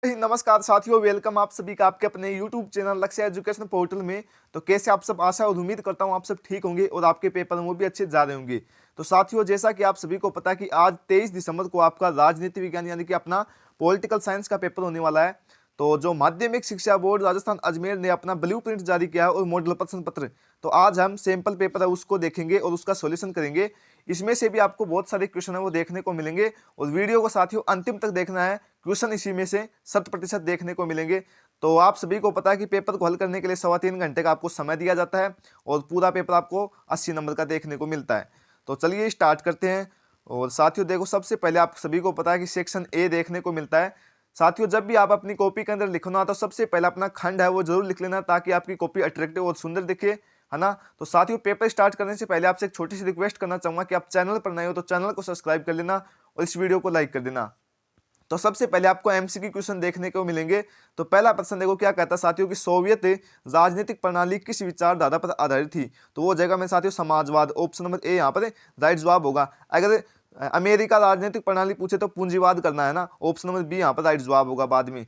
नमस्कार साथियों, वेलकम आप सभी का आपके अपने YouTube चैनल लक्ष्य एजुकेशन पोर्टल में। तो कैसे आप सब, आशा और उम्मीद करता हूं आप सब ठीक होंगे और आपके पेपर वो भी अच्छे जा रहे होंगे। तो साथियों, जैसा कि आप सभी को पता है कि आज 23 दिसंबर को आपका राजनीति विज्ञान यानी कि अपना पॉलिटिकल साइंस का पेपर होने वाला है। तो जो माध्यमिक शिक्षा बोर्ड राजस्थान अजमेर ने अपना ब्लूप्रिंट जारी किया है और मॉडल प्रश्न पत्र, तो आज हम सैंपल पेपर है उसको देखेंगे और उसका सॉल्यूशन करेंगे। इसमें से भी आपको बहुत सारे क्वेश्चन है वो देखने को मिलेंगे और वीडियो को साथियों अंतिम तक देखना है। क्वेश्चन इसी में से 100% देखने को मिलेंगे। तो आप सभी को पता है कि पेपर को हल करने के लिए 3.25 घंटे का आपको समय दिया जाता है और पूरा पेपर आपको 80 नंबर का देखने को मिलता है। तो चलिए स्टार्ट करते हैं। और साथियों देखो, सबसे पहले आप सभी को पता है कि सेक्शन ए देखने को मिलता है। साथियों, जब भी आप अपनी कॉपी के अंदर लिखना तो सबसे पहले अपना खंड है वो जरूर लिख लेना, ताकि आपकी कॉपी अट्रैक्टिव और सुंदर दिखे, है ना। तो साथियों, पेपर स्टार्ट करने से पहले आपसे एक छोटी सी रिक्वेस्ट करना चाहूंगा कि आप चैनल पर नए हो तो चैनल को सब्सक्राइब कर लेना और इस वीडियो को लाइक कर देना। तो सबसे पहले आपको एमसीक्यू क्वेश्चन देखने को मिलेंगे। तो पहला प्रश्न देखो क्या कहता है साथियों कि सोवियत राजनीतिक प्रणाली किस विचारधारा पर आधारित थी। तो वो जगह में साथियों समाजवाद, ऑप्शन नंबर ए यहाँ पर राइट जवाब होगा। अगर अमेरिका राजनीतिक प्रणाली पूछे तो पूंजीवाद करना है ना, ऑप्शन नंबर बी यहाँ पर राइट जवाब होगा बाद में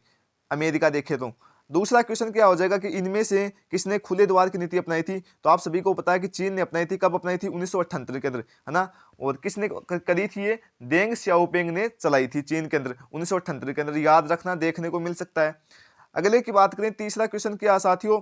अमेरिका देखे तो। दूसरा क्वेश्चन क्या हो जाएगा कि इनमें से किसने खुले द्वार की नीति अपनाई थी। तो आप सभी को पता है कि चीन ने अपनाई थी। कब अपनाई थी? 1978 के अंदर, है ना। और किसने करी थी ये? देंग सियाओपिंग ने चलाई थी चीन के अंदर 1978 के अंदर। याद रखना, देखने को मिल सकता है। अगले की बात करें, तीसरा क्वेश्चन क्या है साथियों?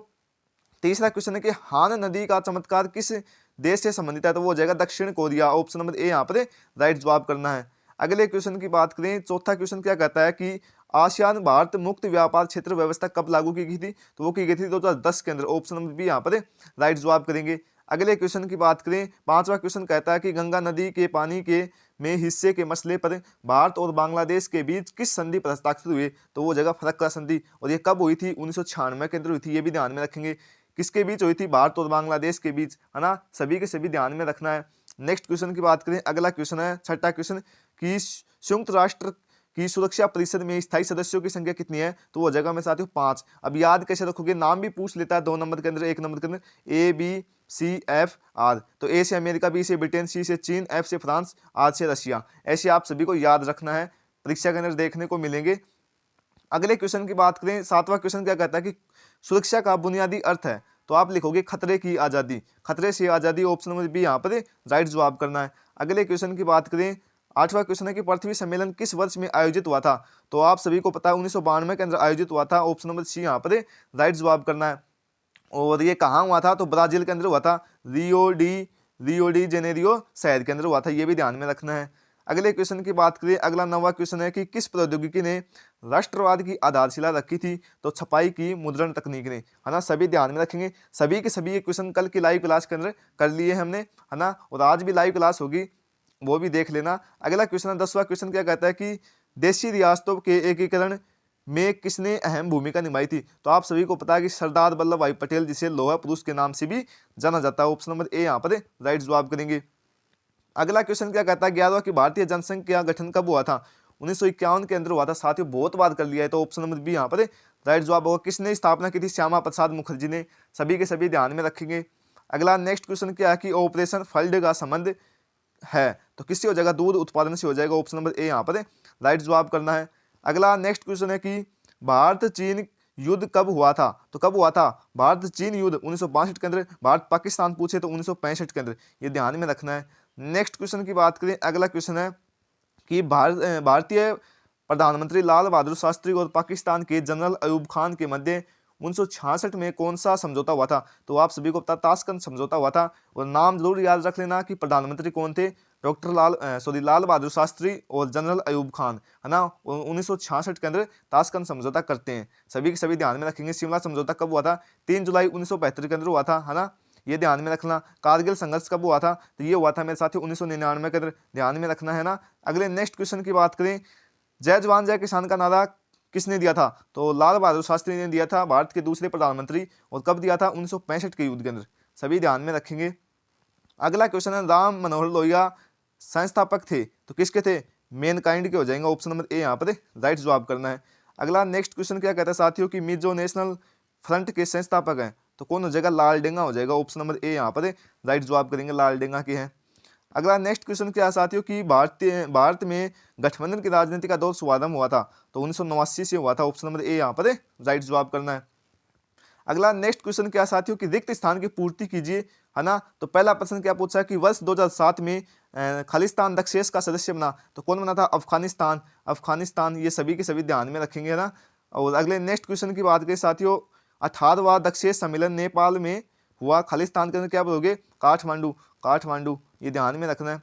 तीसरा क्वेश्चन है कि हान नदी का चमत्कार किस देश से संबंधित है। तो वो हो जाएगा दक्षिण कोरिया, ऑप्शन नंबर ए यहाँ पर राइट जवाब करना है। अगले क्वेश्चन की बात करें, चौथा क्वेश्चन क्या कहता है कि आसियान भारत मुक्त व्यापार क्षेत्र व्यवस्था कब लागू की गई थी। तो वो की गई थी 2010 के अंदर, ऑप्शन नंबर बी यहाँ पर राइट जवाब करेंगे। अगले क्वेश्चन की बात करें, पांचवा क्वेश्चन कहता है कि गंगा नदी के पानी के में हिस्से के मसले पर भारत और बांग्लादेश के बीच किस संधि पर हस्ताक्षर हुए। तो वो जगह फरक्का संधि, और ये कब हुई थी? 1996 के अंदर हुई थी। ये भी ध्यान में रखेंगे। किसके बीच हुई थी? भारत और बांग्लादेश के बीच, है ना। सभी के सभी ध्यान में रखना है। नेक्स्ट क्वेश्चन की बात करें, अगला क्वेश्चन है छठा क्वेश्चन कि संयुक्त राष्ट्र की सुरक्षा परिषद में स्थायी सदस्यों की संख्या कितनी है। तो वो जगह में साथियों 5। अब याद कैसे रखोगे? नाम भी पूछ लेता है 2 नंबर के अंदर, 1 नंबर के अंदर, A B C F R. तो ए से अमेरिका, बी से ब्रिटेन, सी से चीन, एफ से फ्रांस, आर से रशिया। ऐसे आप सभी को याद रखना है, परीक्षा के अंदर देखने को मिलेंगे। अगले क्वेश्चन की बात करें, सातवां क्वेश्चन क्या कहता है कि सुरक्षा का बुनियादी अर्थ है। तो आप लिखोगे खतरे की आजादी, खतरे से आजादी, ऑप्शन नंबर बी यहाँ पर राइट जवाब करना है। अगले क्वेश्चन की बात करें, आठवां क्वेश्चन है कि पृथ्वी सम्मेलन किस वर्ष में आयोजित हुआ था। तो आप सभी को पता है 1992 के अंदर आयोजित हुआ था, ऑप्शन नंबर सी यहाँ पर राइट जवाब करना है। और ये कहाँ हुआ था? तो ब्राजील के अंदर हुआ था, रियो डी जेनेरियो शहर के अंदर हुआ था। ये भी ध्यान में रखना है। अगले क्वेश्चन की बात करें, अगला 9वां क्वेश्चन है कि किस प्रौद्योगिकी ने राष्ट्रवाद की आधारशिला रखी थी। तो छपाई की मुद्रण तकनीक ने, है ना। सभी ध्यान में रखेंगे। सभी के सभी ये क्वेश्चन कल की लाइव क्लास के अंदर कर लिए हमने, है ना। और आज भी लाइव क्लास होगी, वो भी देख लेना। अगला क्वेश्चन है 10वां क्वेश्चन, क्या कहता है कि देशी रियासतों के एकीकरण में किसने अहम भूमिका निभाई थी। तो आप सभी को पता है कि सरदार वल्लभ भाई पटेल, जिसे लोहा पुरुष के नाम से भी जाना जाता है। ऑप्शन नंबर ए यहाँ पर राइट जवाब करेंगे। अगला क्वेश्चन क्या कहता है, 11वां कि भारतीय जनसंघ का गठन कब हुआ था। 1951 के अंदर हुआ था। साथियों बहुत बार कर लिया है, तो ऑप्शन नंबर बी यहाँ पर राइट जवाब होगा। किसने स्थापना की थी? श्यामा प्रसाद मुखर्जी ने। सभी के सभी ध्यान में रखेंगे। अगला नेक्स्ट क्वेश्चन क्या है कि ऑपरेशन फ्लड का संबंध है। तो किससे हो जाएगा? दूध उत्पादन से हो जाएगा। ऑप्शन नंबर ए यहाँ पर राइट जवाब करना है। अगला नेक्स्ट क्वेश्चन है कि भारत चीन युद्ध कब हुआ था। तो कब हुआ था भारत चीन युद्ध? 1962 के अंदर। भारत पाकिस्तान पूछे तो 1965 के अंदर। ये ध्यान में रखना है। नेक्स्ट क्वेश्चन की बात करें, अगला क्वेश्चन है कि भारतीय प्रधानमंत्री लाल बहादुर शास्त्री और पाकिस्तान के जनरल अयूब खान के मध्य 1966 में कौन सा समझौता हुआ था। तो आप सभी को पता ताशकंद समझौता हुआ था। और नाम जरूर याद रख लेना कि प्रधानमंत्री कौन थे? डॉक्टर लाल बहादुर शास्त्री और जनरल अयूब खान, है ना। 1966 के अंदर ताशकंद समझौता करते हैं। सभी के सभी ध्यान में रखेंगे। शिमला समझौता कब हुआ था? 3 जुलाई 1975 के अंदर हुआ था, है ना। ये ध्यान में रखना। कारगिल संघर्ष कब हुआ था? तो ये हुआ था मेरे साथी 1999 के अंदर। ध्यान में रखना है ना। अगले नेक्स्ट क्वेश्चन की बात करें, जय जवान जय किसान का नारा किसने दिया था। तो लाल बहादुर शास्त्री ने दिया था, भारत के दूसरे प्रधानमंत्री। और कब दिया था? 1965 के युद्ध के अंदर। सभी ध्यान में रखेंगे। अगला क्वेश्चन है, राम मनोहर लोहिया संस्थापक थे, तो किसके थे? मेन काइंड के हो जाएंगे। ऑप्शन नंबर ए यहाँ पर राइट जवाब करना है। अगला नेक्स्ट क्वेश्चन क्या कहता है साथियों कि मिजो नेशनल फ्रंट के संस्थापक हैं। तो कौन हो जाएगा? लाल डेंगा हो जाएगा। ऑप्शन नंबर ए यहाँ पर राइट जवाब करेंगे, लाल डेंगा के हैं। अगला नेक्स्ट क्वेश्चन क्या है साथियों कि भारत में गठबंधन की राजनीति का दौर शुभारंभ हुआ था, तो 1989 से हुआ था। ऑप्शन नंबर ए यहाँ पर राइट जवाब करना है। अगला नेक्स्ट क्वेश्चन क्या है साथियों कि रिक्त स्थान की पूर्ति कीजिए, है ना। तो पहला प्रश्न क्या पूछा है कि वर्ष 2007 में खालिस्तान दक्षेश का सदस्य बना, तो कौन बना था? अफगानिस्तान। अफगानिस्तान, ये सभी के सभी ध्यान में रखेंगे, है ना। और अगले नेक्स्ट क्वेश्चन की बात करें साथियों, 18वां दक्षेश सम्मेलन नेपाल में हुआ, खालिस्तान के अंदर क्या बोलोगे? काठमांडू। काठमांडू, ये ध्यान में रखना है।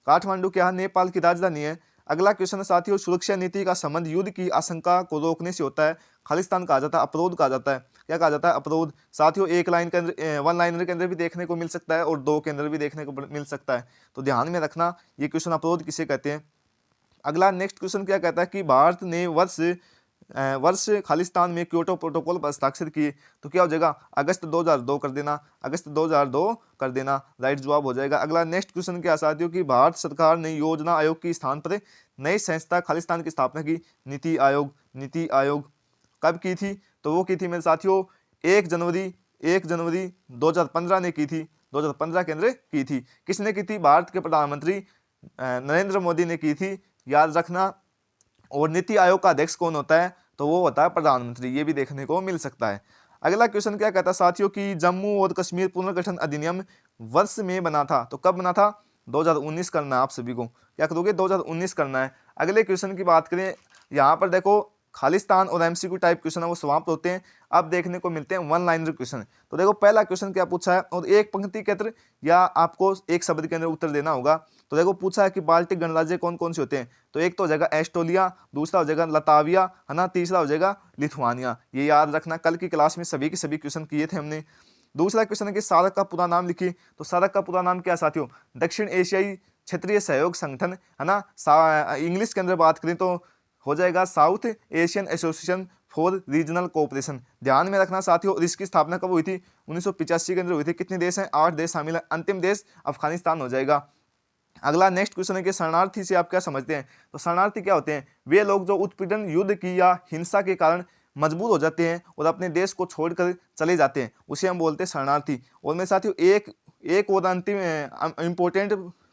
काठमांडू क्या है? नेपाल की राजधानी है। अगला क्वेश्चन है साथियों, सुरक्षा नीति का संबंध युद्ध की आशंका को रोकने से होता है, खालिस्तान कहा जाता है, अवरोध कहा जाता है। क्या कहा जाता है? अवरोध। साथियों एक लाइन के अंदर, वन लाइनर के अंदर भी देखने को मिल सकता है और दो के अंदर भी देखने को मिल सकता है, तो ध्यान में रखना ये क्वेश्चन अवरोध किसे कहते हैं। अगला नेक्स्ट क्वेश्चन क्या कहता है कि भारत ने वर्ष खालिस्तान में क्योटो प्रोटोकॉल पर हस्ताक्षर किए, तो क्या हो जाएगा? अगस्त 2002 कर देना। अगस्त 2002 कर देना, राइट जवाब हो जाएगा। अगला नेक्स्ट क्वेश्चन क्या साथियों कि भारत सरकार ने योजना आयोग के स्थान पर नई संस्था खालिस्तान की स्थापना की, नीति आयोग। नीति आयोग कब की थी? तो वो की थी मेरे साथियों 1 जनवरी 2015 ने की थी। 2015 के अंदर की थी। किसने की थी? भारत के प्रधानमंत्री नरेंद्र मोदी ने की थी, याद रखना। और नीति आयोग का अध्यक्ष कौन होता है? तो वो होता है प्रधानमंत्री, ये भी देखने को मिल सकता है। अगला क्वेश्चन क्या कहता है साथियों कि जम्मू और कश्मीर पुनर्गठन अधिनियम वर्ष में बना था, तो कब बना था? 2019 करना है आप सभी को। क्या करोगे? 2019 करना है। अगले क्वेश्चन की बात करें, यहाँ पर देखो खालिस्तान और एमसीक्यू टाइप क्वेश्चन है वो समाप्त होते हैं, अब देखने को मिलते हैं वन लाइनर क्वेश्चन। तो देखो पहला क्वेश्चन क्या पूछा है, और एक पंक्ति के अंदर या आपको एक शब्द के अंदर उत्तर देना होगा। तो देखो पूछा है कि बाल्टिक गणराज्य कौन कौन से होते हैं, तो एक तो हो जाएगा एस्टोलिया, दूसरा हो जाएगा लताविया, है ना, तीसरा हो जाएगा लिथुआनिया। ये याद रखना, कल की क्लास में सभी के सभी क्वेश्चन किए थे हमने। दूसरा क्वेश्चन है कि सार्क का पूरा नाम लिखिए, तो सार्क का पूरा नाम क्या साथियों? दक्षिण एशियाई क्षेत्रीय सहयोग संगठन, है ना। इंग्लिश के अंदर बात करें तो हो जाएगा south Asian association for regional cooperation. ध्यान में रखना साथियों, और इसकी स्थापना कब हुई थी? 1985 के अंदर हुई थी। कितने देश हैं? 8 देश शामिल हैं। अंतिम देश अफगानिस्तान हो जाएगा। अगला नेक्स्ट क्वेश्चन है कि शरणार्थी से आप क्या समझते हैं? तो शरणार्थी क्या होते हैं? वे लोग जो उत्पीड़न, युद्ध की या हिंसा के कारण मजबूर हो जाते हैं और अपने देश को छोड़कर चले जाते हैं, उसे हम बोलते हैं शरणार्थी। और मेरे साथियों एक और अंतिम इंपॉर्टेंट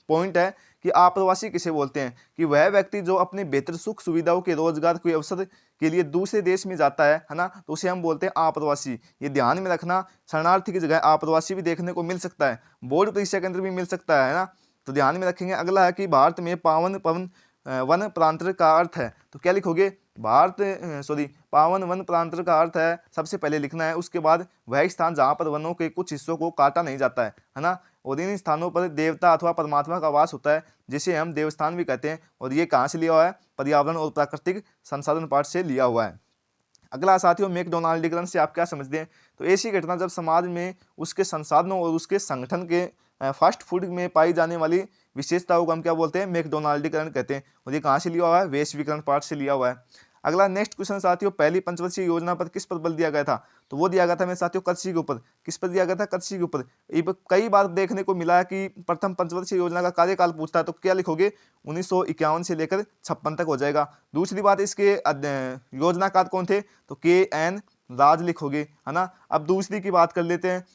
पॉइंट है कि आप्रवासी किसे बोलते हैं? कि वह व्यक्ति जो अपने बेहतर सुख सुविधाओं के रोजगार के अवसर के लिए दूसरे देश में जाता है ना, तो उसे हम बोलते हैं आप्रवासी। ये ध्यान में रखना, शरणार्थी की जगह आप्रवासी भी देखने को मिल सकता है, बोर्ड परीक्षा के अंदर भी मिल सकता है ना, तो ध्यान में रखेंगे। अगला है कि भारत में पावन पवन वन प्रांतर का अर्थ है, तो क्या लिखोगे? पावन वन प्रांतर का अर्थ है, सबसे पहले लिखना है। उसके बाद वह स्थान जहाँ पर वनों के कुछ हिस्सों को काटा नहीं जाता है ना। और इन स्थानों पर देवता अथवा परमात्मा का वास होता है, जिसे हम देवस्थान भी कहते हैं। और ये कहाँ से लिया हुआ है? पर्यावरण और प्राकृतिक संसाधन पाठ से लिया हुआ है। अगला साथियों, मैकडोनाल्डीकरण से आप क्या समझते हैं? तो ऐसी घटना जब समाज में उसके संसाधनों और उसके संगठन के फास्ट फूड में पाई जाने वाली विशेषताओं को हम क्या बोलते हैं? मैकडोनाल्डीकरण कहते हैं। और ये कहाँ से लिया हुआ है? वैश्वीकरण पाठ से लिया हुआ है। अगला नेक्स्ट क्वेश्चन साथियों, पहली पंचवर्षीय योजना पर किस पर बल दिया गया था? तो वो दिया गया था मेरे साथियों कृषि के ऊपर। किस पर दिया गया था? कृषि के ऊपर। कई बार देखने को मिला है कि प्रथम पंचवर्षीय योजना का कार्यकाल पूछता है, तो क्या लिखोगे? 1951 से लेकर 56 तक हो जाएगा। दूसरी बात, इसके योजनाकार कौन थे? तो KN राज लिखोगे, है ना। अब दूसरी की बात कर लेते हैं,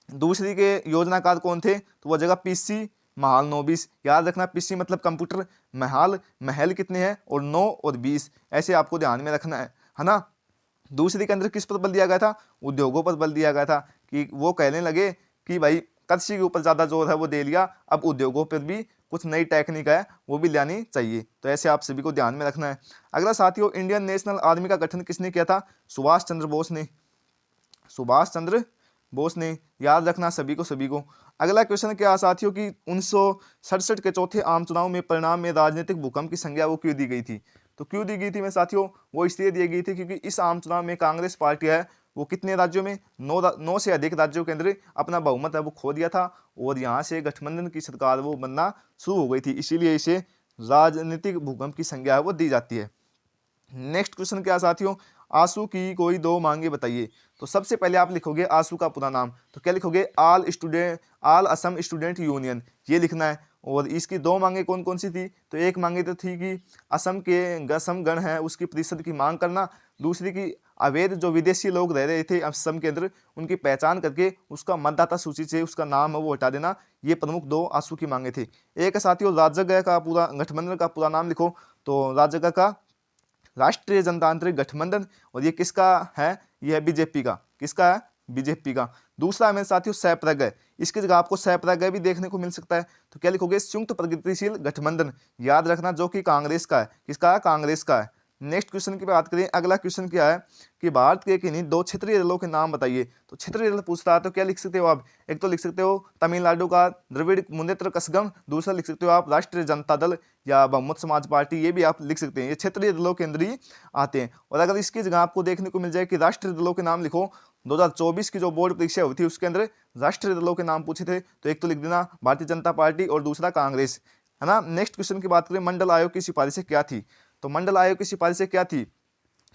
दूसरी के योजनाकार कौन थे? तो वो जगह PC महालनोबिस। याद रखना, PC मतलब कंप्यूटर, महल कितने हैं? और 9 और 20, ऐसे आपको ध्यान में रखना है ना। दूसरी के अंदर किस पर बल दिया गया था? उद्योगों पर बल दिया गया था, कि वो कहने लगे कि भाई कृषि के ऊपर ज्यादा जोर है, वो दे लिया, अब उद्योगों पर भी कुछ नई टेक्निक है वो भी लानी चाहिए। तो ऐसे आप सभी को ध्यान में रखना है। अगला साथियों, इंडियन नेशनल आर्मी का गठन किसने किया था? सुभाष चंद्र बोस ने। सुभाष चंद्र बोस ने, याद रखना सभी को। अगला क्वेश्चन क्या है साथियों कि 1967 के चौथे आम चुनाव में परिणाम में राजनीतिक भूकंप की संज्ञा वो क्यों दी गई थी? तो क्यों दी गई थी मेरे साथियों? वो इसलिए दी गई थी क्योंकि इस आम चुनाव में कांग्रेस पार्टी है वो कितने राज्यों में, 9 से अधिक राज्यों के अंदर अपना बहुमत है वो खो दिया था, और यहाँ से गठबंधन की सरकार वो बनना शुरू हो गई थी, इसीलिए इसे राजनीतिक भूकंप की संज्ञा है वो दी जाती है। नेक्स्ट क्वेश्चन क्या साथियों, आंसू की कोई दो मांगे बताइए। तो सबसे पहले आप लिखोगे आंसू का पूरा नाम, तो क्या लिखोगे? ऑल असम स्टूडेंट यूनियन, ये लिखना है। और इसकी दो मांगे कौन कौन सी थी? तो एक मांगे तो थी कि असम गण है उसकी प्रतिशत की मांग करना, दूसरी की अवैध जो विदेशी लोग रह रहे थे असम के अंदर, उनकी पहचान करके उसका मतदाता सूची से उसका नाम है वो हटा देना। ये प्रमुख 2 आंसू की मांगे थी। एक है साथियों राजग का पूरा गठबंधन का पूरा नाम लिखो, तो राजग का राष्ट्रीय जनतांत्रिक गठबंधन, और ये किसका है, ये है बीजेपी का। किसका है, बीजेपी का। दूसरा है मेरे साथियों सप्रगय, इसकी जगह आपको सप्रगय भी देखने को मिल सकता है, तो क्या लिखोगे, संयुक्त प्रगतिशील गठबंधन, याद रखना, जो कि कांग्रेस का है। किसका है, कांग्रेस का है। नेक्स्ट क्वेश्चन की बात करें, अगला क्वेश्चन क्या है कि भारत के किन्हीं 2 क्षेत्रीय दलों के नाम बताइए। तो क्षेत्रीय दल पूछता है तो क्या लिख सकते हो आप, एक तो लिख सकते हो तमिलनाडु का द्रविड़ मुनेत्र कसगम, दूसरा लिख सकते हो आप राष्ट्रीय जनता दल या बहुमत समाज पार्टी, ये भी आप लिख सकते हैं। ये क्षेत्रीय दलों के अंदर ही आते हैं। और अगर इसकी जगह आपको देखने को मिल जाए कि राष्ट्रीय दलों के नाम लिखो, 2024 की जो बोर्ड परीक्षा हुई थी उसके अंदर राष्ट्रीय दलों के नाम पूछे थे, तो एक तो लिख देना भारतीय जनता पार्टी और दूसरा कांग्रेस, है ना। नेक्स्ट क्वेश्चन की बात करें, मंडल आयोग की सिफारिशें क्या थी। तो मंडल आयोग की सिफारिशें क्या थी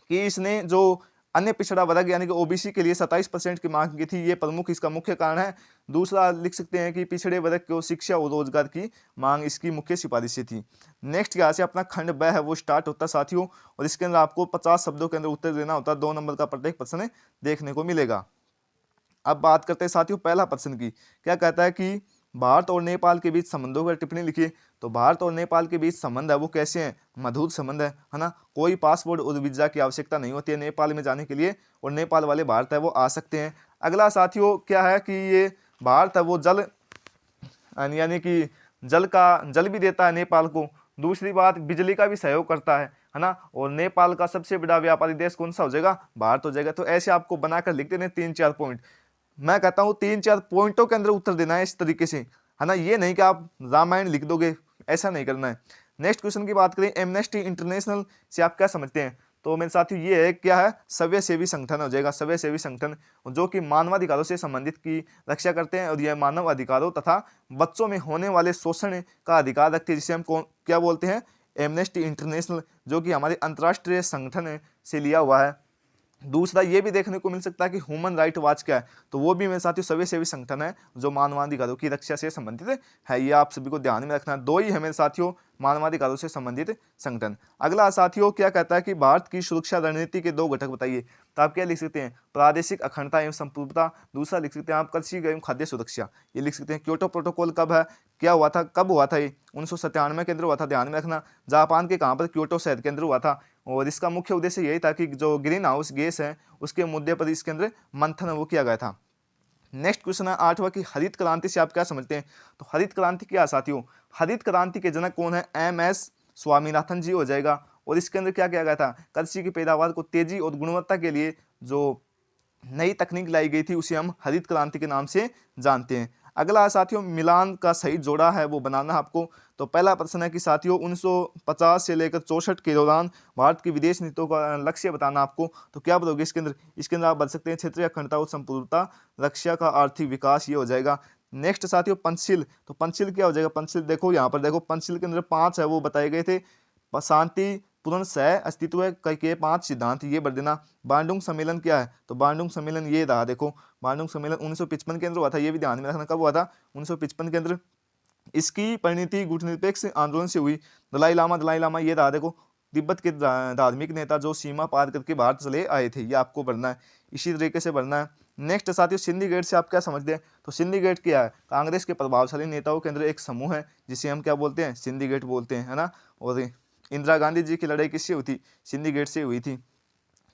कि इसने जो अन्य पिछड़ा वर्ग यानी कि ओबीसी के लिए 27% की मांग की थी, ये प्रमुख इसका मुख्य कारण है। दूसरा लिख सकते हैं कि पिछड़े वर्ग को शिक्षा और रोजगार की मांग इसकी मुख्य सिफारिशें थी। नेक्स्ट यहाँ से अपना खंड ब है वो स्टार्ट होता है साथियों, और इसके अंदर आपको 50 शब्दों के अंदर उत्तर देना होता है। 2 नंबर का प्रत्येक प्रश्न देखने को मिलेगा। अब बात करते हैं साथियों पहला प्रश्न की, क्या कहता है कि भारत और नेपाल के बीच संबंधों पर टिप्पणी लिखिए। तो भारत और नेपाल के बीच संबंध है वो कैसे हैं, मधुर संबंध है ना। कोई पासपोर्ट और वीजा की आवश्यकता नहीं होती है नेपाल में जाने के लिए, और नेपाल वाले भारत है वो आ सकते हैं। अगला साथियों क्या है कि ये भारत है वो जल यानी कि जल भी देता है नेपाल को। दूसरी बात, बिजली का भी सहयोग करता है ना। और नेपाल का सबसे बड़ा व्यापारी देश कौन सा हो जाएगा, भारत हो जाएगा। तो ऐसे आपको बनाकर लिख देने 3-4 पॉइंट। मैं कहता हूँ 3-4 पॉइंटों के अंदर उत्तर देना है इस तरीके से, है ना। ये नहीं कि आप रामायण लिख दोगे, ऐसा नहीं करना है। नेक्स्ट क्वेश्चन की बात करें, एमनेस्टी इंटरनेशनल से आप क्या समझते हैं। तो मेरे साथियों ये है क्या है, सव्य सेवी संगठन हो जाएगा। सव्य सेवी संगठन जो कि मानवाधिकारों से संबंधित की रक्षा करते हैं, और यह मानव अधिकारों तथा बच्चों में होने वाले शोषण का अधिकार रखते हैं, जिसे हम क्या बोलते हैं, एमनेस्टी इंटरनेशनल, जो कि हमारे अंतर्राष्ट्रीय संगठन से लिया हुआ है। दूसरा ये भी देखने को मिल सकता है कि ह्यूमन राइट वॉच क्या है, तो वो भी मेरे साथियों सभी सेवी संगठन है जो मानवाधिकारों की रक्षा से संबंधित है। ये आप सभी को ध्यान में रखना, 2 ही है मेरे साथियों मानवाधिकारों से संबंधित संगठन। अगला साथियों क्या कहता है कि भारत की सुरक्षा रणनीति के 2 घटक बताइए। तो आप क्या लिख सकते हैं, प्रादेशिक अखंडता एवं संप्रभुता, दूसरा लिख सकते हैं आप कृषि एवं खाद्य सुरक्षा। ये लिख सकते हैं। क्योटो प्रोटोकॉल कब है, क्या हुआ था, कब हुआ था, ये 1997 के अंदर हुआ था, ध्यान में रखना। जापान के कहाँ पर, क्योटो शहर के अंदर हुआ था, और इसका मुख्य उद्देश्य यही था कि जो ग्रीन हाउस गैस है उसके मुद्दे पर इसके अंदर मंथन वो किया गया था। नेक्स्ट क्वेश्चन है 8वां कि हरित क्रांति से आप क्या समझते हैं। तो हरित क्रांति क्या साथियों, हरित क्रांति के जनक कौन है, MS स्वामीनाथन जी हो जाएगा। और इसके अंदर क्या किया गया था, कृषि की पैदावार को तेजी और गुणवत्ता के लिए जो नई तकनीक लाई गई थी उसे हम हरित क्रांति के नाम से जानते हैं। अगला साथियों मिलान का सही जोड़ा है वो बनाना आपको। तो पहला प्रश्न है कि साथियों 1950 से लेकर 64 के दौरान भारत की विदेश नीतियों का लक्ष्य बताना आपको। तो क्या बताओगे इसके अंदर आप बता सकते हैं क्षेत्रीय अखंडता और संपूर्णता, रक्षा का आर्थिक विकास, ये हो जाएगा। नेक्स्ट साथियों पंचशील, तो पंचशील क्या हो जाएगा, पंचशील देखो यहाँ पर देखो, पंचशील के अंदर 5 है वो बताए गए थे, शांति पूर्ण सह अस्तित्व के 5 सिद्धांत, ये बढ़ देना। बांडुंग सम्मेलन क्या है, तो बांडुंग सम्मेलन ये रहा देखो, बांडुंग सम्मेलन 1955 के अंदर हुआ था, ये भी ध्यान में रखना, कब हुआ था, 1955 के अंदर। इसकी परिणति गुटनिरपेक्ष आंदोलन से हुई। दलाई लामा ये रहा देखो, तिब्बत के धार्मिक नेता जो सीमा पार करके भारत चले आए थे, ये आपको बढ़ना है, इसी तरीके से बढ़ना है। नेक्स्ट साथियों सिंधी गेट से आप क्या समझते हैं। तो सिंधी गेट क्या है, कांग्रेस के प्रभावशाली नेताओं के अंदर एक समूह है जिसे हम क्या बोलते हैं, सिंधी गेट बोलते हैं, है ना। और इंदिरा गांधी जी की लड़ाई किससे हुई थी, सिंधी गेट से हुई थी।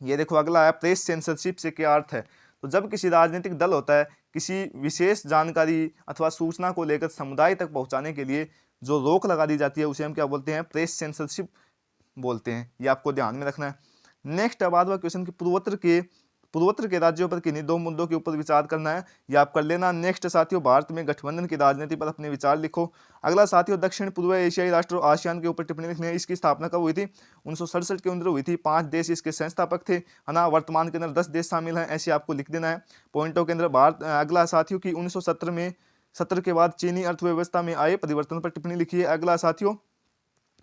ये देखो अगला है प्रेस सेंसरशिप से क्या अर्थ है। तो जब किसी राजनीतिक दल होता है किसी विशेष जानकारी अथवा सूचना को लेकर समुदाय तक पहुंचाने के लिए जो रोक लगा दी जाती है उसे हम क्या बोलते हैं, प्रेस सेंसरशिप बोलते हैं। ये आपको ध्यान में रखना है। नेक्स्ट अब आता है क्वेश्चन की पूर्वोत्तर के राज्यों पर किन्हीं 2 मुद्दों के ऊपर विचार करना है, ये आप कर लेना। नेक्स्ट साथियों भारत में गठबंधन की राजनीति पर अपने विचार लिखो। अगला साथियों दक्षिण पूर्व एशियाई राष्ट्र आसियान के ऊपर टिप्पणी लिखनी है। इसकी स्थापना कब हुई थी, 1967 के अंदर हुई थी। 5 देश इसके संस्थापक थे, है ना। वर्तमान के अंदर 10 देश शामिल हैं, ऐसे आपको लिख देना है पॉइंटों के अंदर। भारत अगला साथियों की 1970 के बाद चीनी अर्थव्यवस्था में आए परिवर्तन पर टिप्पणी लिखी है। अगला साथियों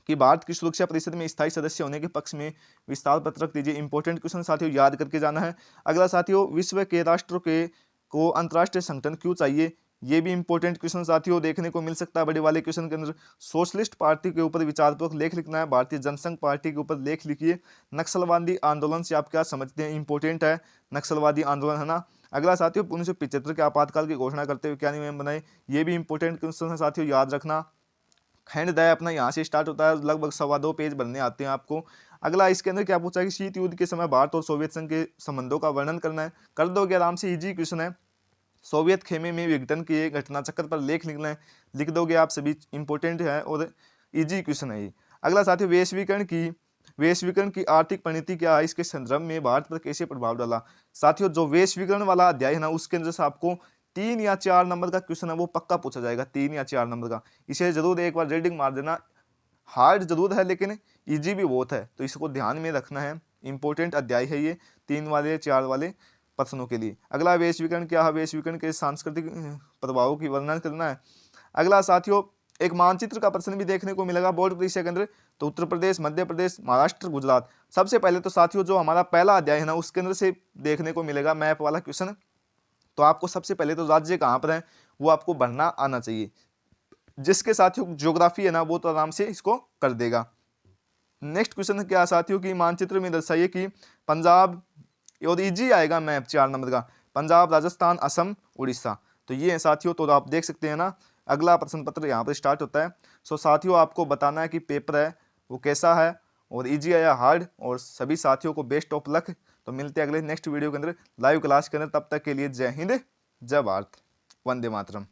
कि भारत की सुरक्षा परिषद में स्थायी सदस्य होने के पक्ष में विस्तार पत्रक दीजिए। इंपॉर्टेंट क्वेश्चन साथियों याद करके जाना है। अगला साथियों विश्व के राष्ट्रों के को अंतर्राष्ट्रीय संगठन क्यों चाहिए, ये भी इंपॉर्टेंट क्वेश्चन साथियों देखने को मिल सकता है बड़े वाले क्वेश्चन के अंदर। सोशलिस्ट पार्टी के ऊपर विचारपूर्वक लेख लिखना है, भारतीय जनसंघ पार्टी के ऊपर लेख लिखिए। नक्सलवादी आंदोलन से आप क्या समझते हैं, इंपॉर्टेंट है नक्सलवादी आंदोलन, है ना। अगला साथियों 1975 के आपातकाल की घोषणा करते हुए क्या नियम बनाए, ये भी इंपॉर्टेंट क्वेश्चन है साथियों, याद रखना। खंड दया अपना यहाँ से स्टार्ट होता है, लगभग 2.25 पेज बनने आते हैं आपको। अगला इसके अंदर क्या पूछा है कि शीत युद्ध के समय भारत और सोवियत संघ के संबंधों का वर्णन करना है, कर दोगे आराम से, इजी क्वेश्चन है। सोवियत खेमे में विघटन के घटना चक्र पर लेख लिखना है, लिख दोगे आप सभी, इंपॉर्टेंट है और इजी क्वेश्चन है ये। अगला साथियों वैश्वीकरण की आर्थिक परिणति क्या है, इसके संदर्भ में भारत पर कैसे प्रभाव डाला। साथियों जो वैश्वीकरण वाला अध्याय है ना, उसके अंदर से आपको 3 या 4 नंबर का क्वेश्चन है वो पक्का पूछा जाएगा, 3 या 4 नंबर का। इसे जरूर एक बार रीडिंग मार देना, हार्ड जरूर है लेकिन इजी भी बहुत है, तो इसको ध्यान में रखना है। इंपॉर्टेंट अध्याय है ये 3 वाले 4 वाले प्रश्नों के लिए। अगला वैश्वीकरण क्या है, वैश्वीकरण के सांस्कृतिक प्रभावों की वर्णन करना है। अगला साथियों एक मानचित्र का प्रश्न भी देखने को मिलेगा बोर्ड परीक्षा के अंदर, तो उत्तर प्रदेश, मध्य प्रदेश, महाराष्ट्र, गुजरात। सबसे पहले तो साथियों जो हमारा पहला अध्याय है ना, उसके अंदर से देखने को मिलेगा मैप वाला क्वेश्चन। तो आपको सबसे पहले तो राज्य कहाँ पर है वो आपको भरना आना चाहिए। जिसके साथियों ज्योग्राफी है ना वो तो आराम से इसको कर देगा। नेक्स्ट क्वेश्चन क्या है साथियों की मानचित्र में दर्शाइए कि पंजाब, और इजी आएगा मैप 4 नंबर का, पंजाब, राजस्थान, असम, उड़ीसा। तो ये है साथियों, तो आप देख सकते हैं ना। अगला प्रश्न पत्र यहाँ पर स्टार्ट होता है। सो साथियों आपको बताना है कि पेपर है वो कैसा है और इजी है या हार्ड, और सभी साथियों को बेस्ट ऑफ लक। तो मिलते हैं अगले नेक्स्ट वीडियो के अंदर लाइव क्लास के अंदर, तब तक के लिए जय हिंद, जय भारत, वंदे मातरम।